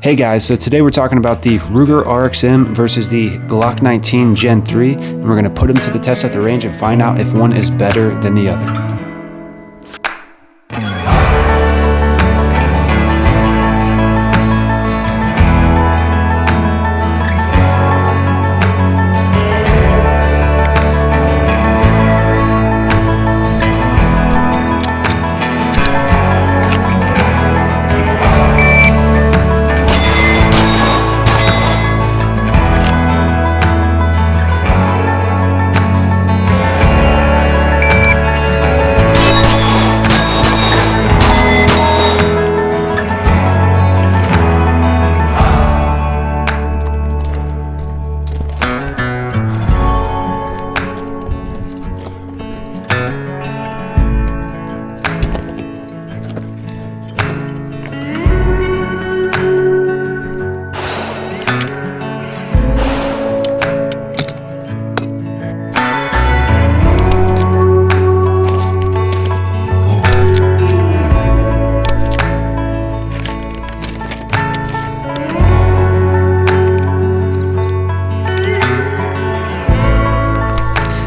Hey guys, so today we're talking about the Ruger RXM versus the Glock 19 Gen 3, and we're going to put them to the test at the range and find out if one is better than the other.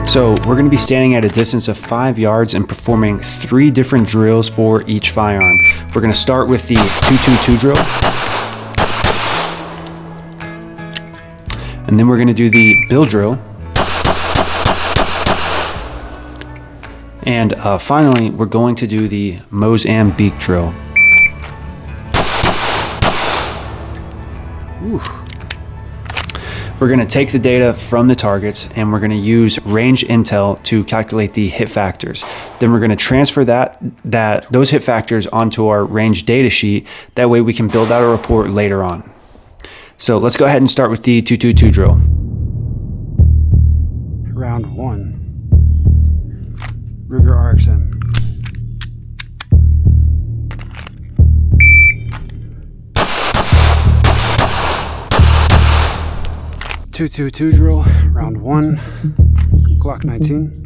So we're going to be standing at a distance of 5 yards and performing 3 different drills for each firearm. We're going to start with the 2-2-2 drill. And then we're going to do the bill drill. And finally, we're going to do the Mozambique drill. Ooh. We're going to take the data from the targets and we're going to use range intel to calculate the hit factors. Then we're going to transfer those hit factors onto our range data sheet. That way we can build out a report later on. So let's go ahead and start with the 2-2-2 drill. Round 1. Ruger RXM. 2-2-2 drill, round 1, Glock 19.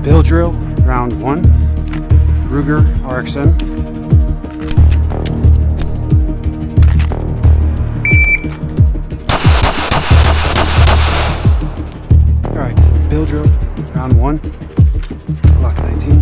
Bill drill, round 1, Ruger RXM. Alright, bill drill, round 1, Glock 19.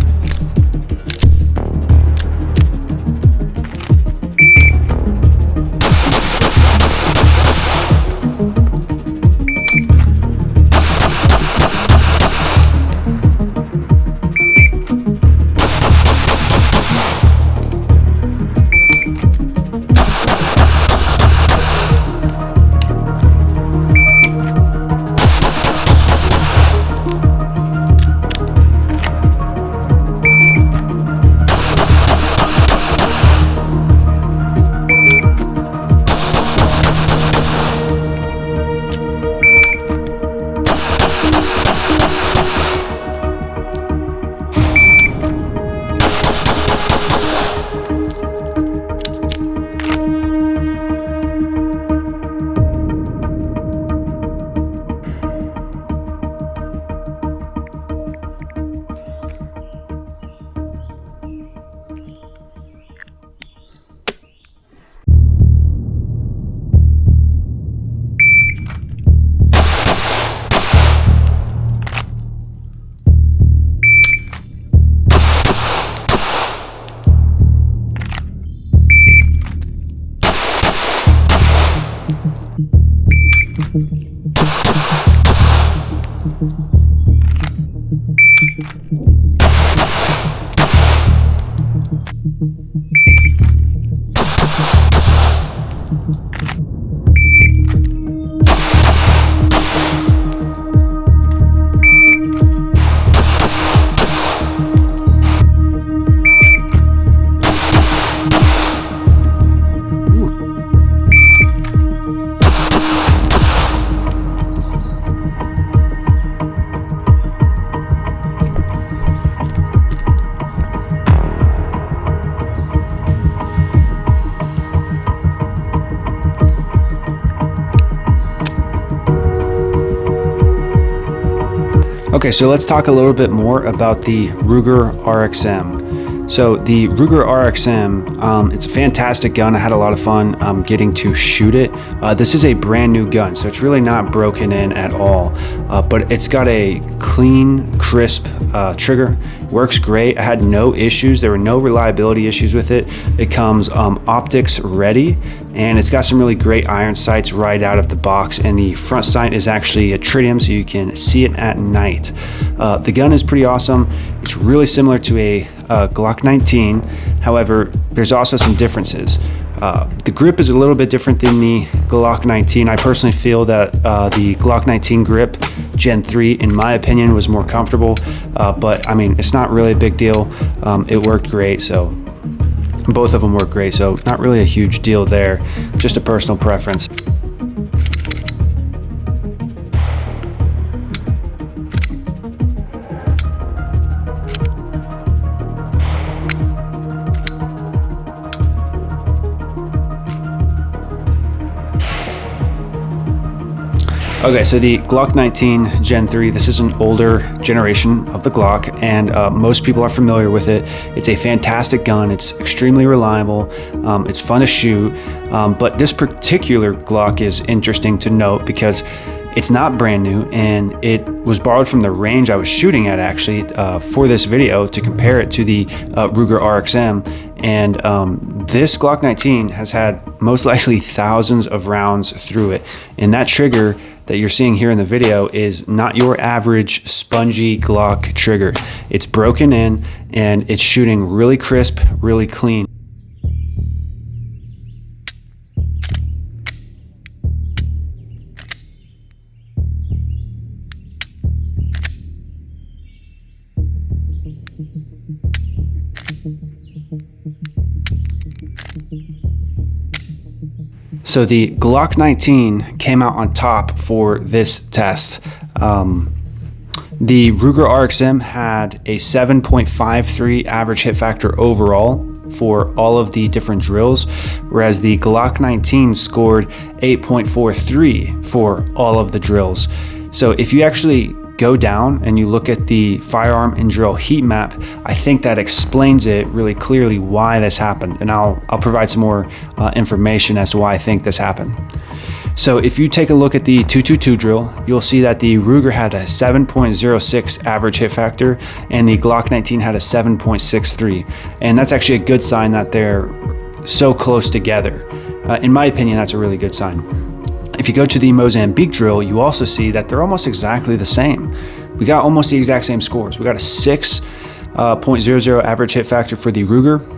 Okay, so let's talk a little bit more about the Ruger RXM. So the Ruger RXM, it's a fantastic gun. I had a lot of fun getting to shoot it. This is a brand new gun, so it's really not broken in at all, but it's got a clean, crisp trigger. Works great. I had no issues. There were no reliability issues with it. It comes optics ready, and it's got some really great iron sights right out of the box, and the front sight is actually a tritium, so you can see it at night. The gun is pretty awesome. It's really similar to a Glock 19. However, there's also some differences. The grip is a little bit different than the Glock 19. I personally feel that the Glock 19 grip Gen 3, in my opinion, was more comfortable, but I mean, it's not really a big deal. It worked great, so both of them work great, so not really a huge deal there, just a personal preference. Okay, so the Glock 19 Gen 3, this is an older generation of the Glock, and most people are familiar with it. It's a fantastic gun. It's extremely reliable. It's fun to shoot, but this particular Glock is interesting to note because it's not brand new, and it was borrowed from the range I was shooting at actually for this video to compare it to the Ruger RXM. And this Glock 19 has had most likely thousands of rounds through it, and that trigger that you're seeing here in the video is not your average spongy Glock trigger. It's broken in, and it's shooting really crisp, really clean. So the Glock 19 came out on top for this test. The Ruger RXM had a 7.53 average hit factor overall for all of the different drills, whereas the Glock 19 scored 8.43 for all of the drills. So if you actually go down and you look at the firearm and drill heat map, I think that explains it really clearly why this happened, and I'll provide some more information as to why I think this happened. So if you take a look at the 222 drill, you'll see that the Ruger had a 7.06 average hit factor, and the Glock 19 had a 7.63, and that's actually a good sign that they're so close together. In my opinion, that's a really good sign. If you go to the Mozambique Drill, you also see that they're almost exactly the same. We got almost the exact same scores. We got a 6.00 average hit factor for the Ruger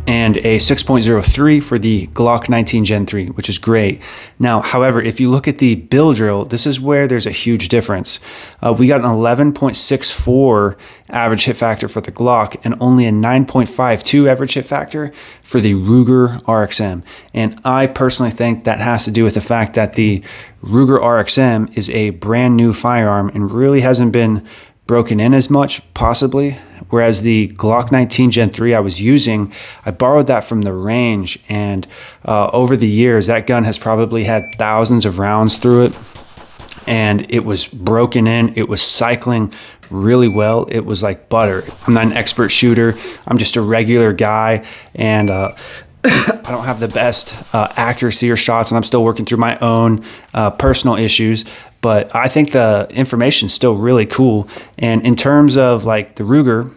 and a 6.03 for the Glock 19 Gen 3, which is great. Now, however, if you look at the Bill Drill, this is where there's a huge difference. We got an 11.64 average hit factor for the Glock and only a 9.52 average hit factor for the Ruger RXM. And I personally think that has to do with the fact that the Ruger RXM is a brand new firearm and really hasn't been broken in as much, possibly, whereas the Glock 19 Gen 3 I was using, I borrowed that from the range, and over the years that gun has probably had thousands of rounds through it, and it was broken in, it was cycling really well, it was like butter. I'm not an expert shooter, I'm just a regular guy, and I don't have the best accuracy or shots, and I'm still working through my own personal issues, but I think the information is still really cool. And in terms of like the Ruger,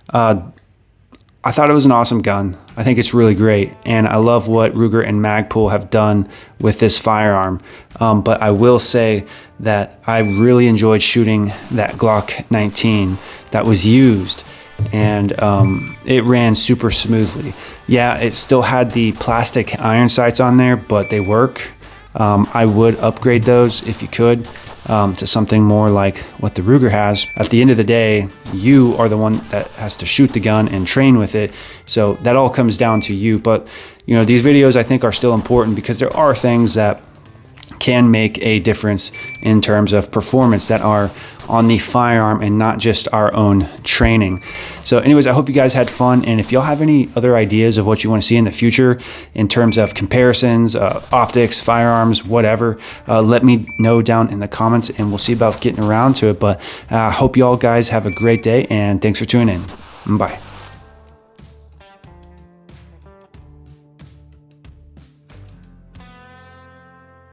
I thought it was an awesome gun. I think it's really great, and I love what Ruger and Magpul have done with this firearm. But I will say that I really enjoyed shooting that Glock 19 that was used, and it ran super smoothly. Yeah, it still had the plastic iron sights on there, but they work. I would upgrade those if you could to something more like what the Ruger has. At the end of the day, you are the one that has to shoot the gun and train with it, so that all comes down to you. But you know, these videos I think are still important because there are things that can make a difference in terms of performance that are on the firearm and not just our own training. So anyways, I hope you guys had fun, and if y'all have any other ideas of what you want to see in the future in terms of comparisons, optics, firearms, whatever, let me know down in the comments and we'll see about getting around to it. But I hope y'all guys have a great day, and thanks for tuning in. Bye.